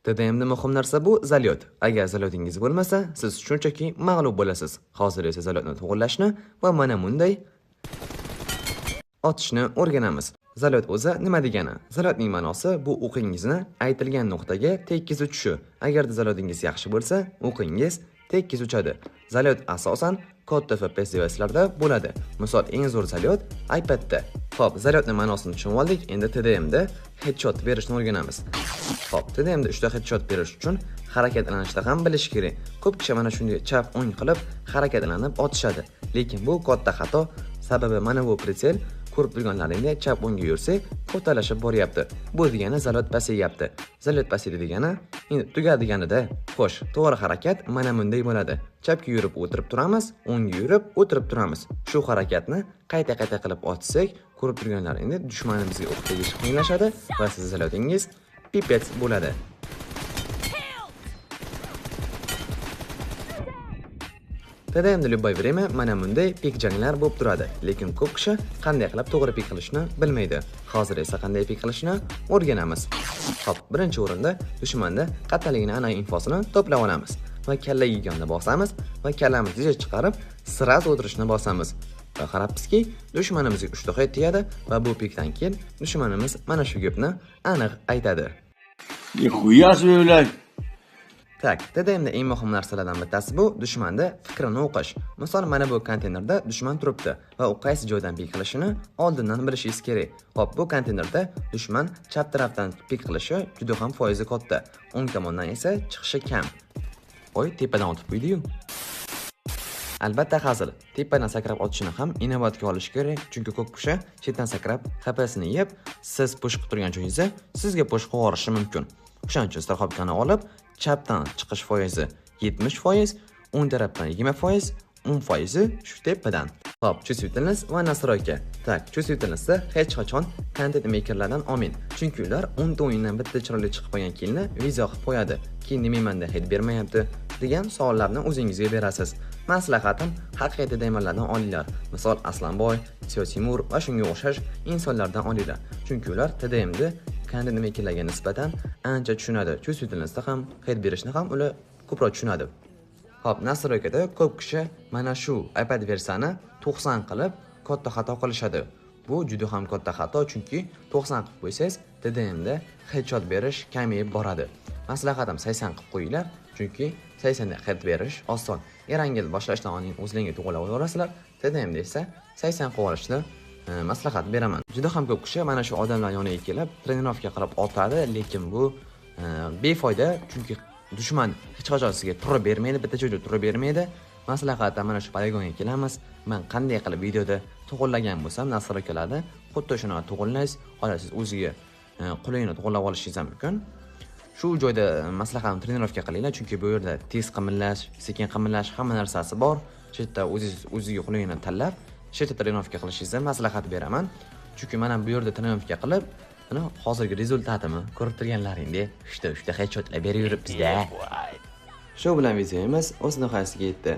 TDMda muhim narsa bu zalyot. Agar zalyotingiz bo'lmasa, siz shunchaki mag'lub bo'lasiz. Hozir esa zalyotni to'g'irlashni va mana bunday otishni o'rganamiz. Zalyot o'zi nima degani? Zalyotning ma'nosi bu o'qingizni aytilgan nuqtaga tekis uchishi. Agarda zalyotingiz yaxshi bo'lsa, o'qingiz tekis uchadi. Zalyot asosan katta FPS devaslarda bo'ladi. Misol, eng zo'r zalyot iPadda. Xo'p, zalyotning ma'nosini tushunib oldik. Endi TDMda headshot berishni o'rganamiz. Xo'p, TDMda uchta headshot berish uchun harakatlanishda ham bilish kerak. Ko'p kishi mana shunday chap o'ng qilib harakatlanib otishadi. Lekin bu katta xato. Sababi mana bu pritsel ko'rib turganlaringdek chap o'ngga yursak, ko'talashib boryapti. Bu degani zalyot pasayyapti. Zalyot pasaydi degani endi tugadiganida. Xo'sh, to'g'ri harakat mana bunday bo'ladi. Chapga yurib o'tirib turamiz, o'ngga yurib o'tirib turamiz. Shu harakatni qayta-qayta qilib otsak, ko'rib turganlaringdek dushmanimizga o'q tegish qiyinlashadi va siz zalyotingiz pipets bo'ladi. TDMda любое время mana bunday pik janglar bo'lib turadi, lekin ko'p kishi qanday qilib to'g'ri pik qilishni bilmaydi. Hozir esa qanday pik qilishni o'rganamiz. Xo'p, birinchi o'rinda dushmanda qattaligini aniq infosini to'plab olamiz va kalla yeganda bosamiz va kallamizni chiqarib sirasi o'tirishni bosamiz. Va qarabmizki, dushmanimizga 3 ta hit tegadi va bu pikdan keyin dushmanimiz mana shu gapni aniq aytadi. Nixuya söyle. Tak, TDMda eng muhim narsalardan bittasi bu dushmanda fikrini o'qish. Misol, mana bu konteynerda dushman turibdi va u qaysi joydan pik qilishini oldindan bilishingiz kerak. Xo'p, bu konteynerda dushman chap tarafdan pik qilishi juda ham foizi katta. O'ng tomondan esa chiqishi kam. Voy, tepadan o'tib qo'ydi-yu. Albatta hazil, tepadan sakrab otishni ham inobatga olish kerak, chunki ko'p kishi chetdan sakrab HP'sini yeb, siz push qilib turgan joyingizda sizga push qilib yuborishi mumkin. O'shaning uchun strahobkani olib, chapdan chiqish foizi 70%, o'ng tarafdan 20%, 10% shu tepadan. Xo'p, chustvительность va настройка. Tak, chustvительностьda hech qachon content makerlardan olmang, chunki ular 10 ta o'yindan bitta chiroyli chiqib qolgan kiyimni viza qilib qo'yadi. Keyin nimaymanda hit bermayapti degan savollarni o'zingizga berasiz. Maslahatim, haqiqiy TDMlardan olinglar. Misol, Aslanboy, Timur va shunga o'xshash insonlardan olinglar. Chunki ular TDMda content makerlarga nisbatan ancha tushunadi. Chustvительностьda ham, hit berishni ham ular ko'proq tushunadi. Xo'p, nastroykada ko'p kishi mana shu iPad versiyani 90 qilib katta xato qilishadi. Bu juda ham katta xato, chunki 90 qilib qo'ysangiz TDMda headshot berish kamayib boradi. Maslahatim 80 qilib qo'yinglar, chunki 80 da hit berish oson. Erangil boshlashdan oldin o'zlaringiz to'g'rilab olasizlar. TDMda esa 80 qilib olishni maslahat beraman. Juda ham ko'p kishi mana shu odamlar yoniga kelib trenirovka qilib otadi, lekin bu befoyda, chunki dushman hech qachon sizga turib bermaydi, bitta joyda turib bermaydi. Maslahatim mana shu poligonga kelamiz. Men qanday qilib videoda to'g'irlagan bo'lsam, nastroykalarni xuddi shunaqa to'g'irlaysiz, olasiz o'ziga qulayini to'g'irlab olishingiz mumkin. Shu joyda maslahatim trenirovka qilinglar, chunki bu yerda tez qimillash, sekin qimillash hamma narsasi bor. Shu yerda o'ziga qulayini tanlab, shu yerda trenirovka qilishingizni maslahat beraman. Chunki mana bu yerda trenirovka qilib, mana hozirgi rezultatimi ko'rib turganlaringdek, uchta headshotlar berib yuribmiz-da. Shu bilan videomiz o'z nihoyasiga yetdi.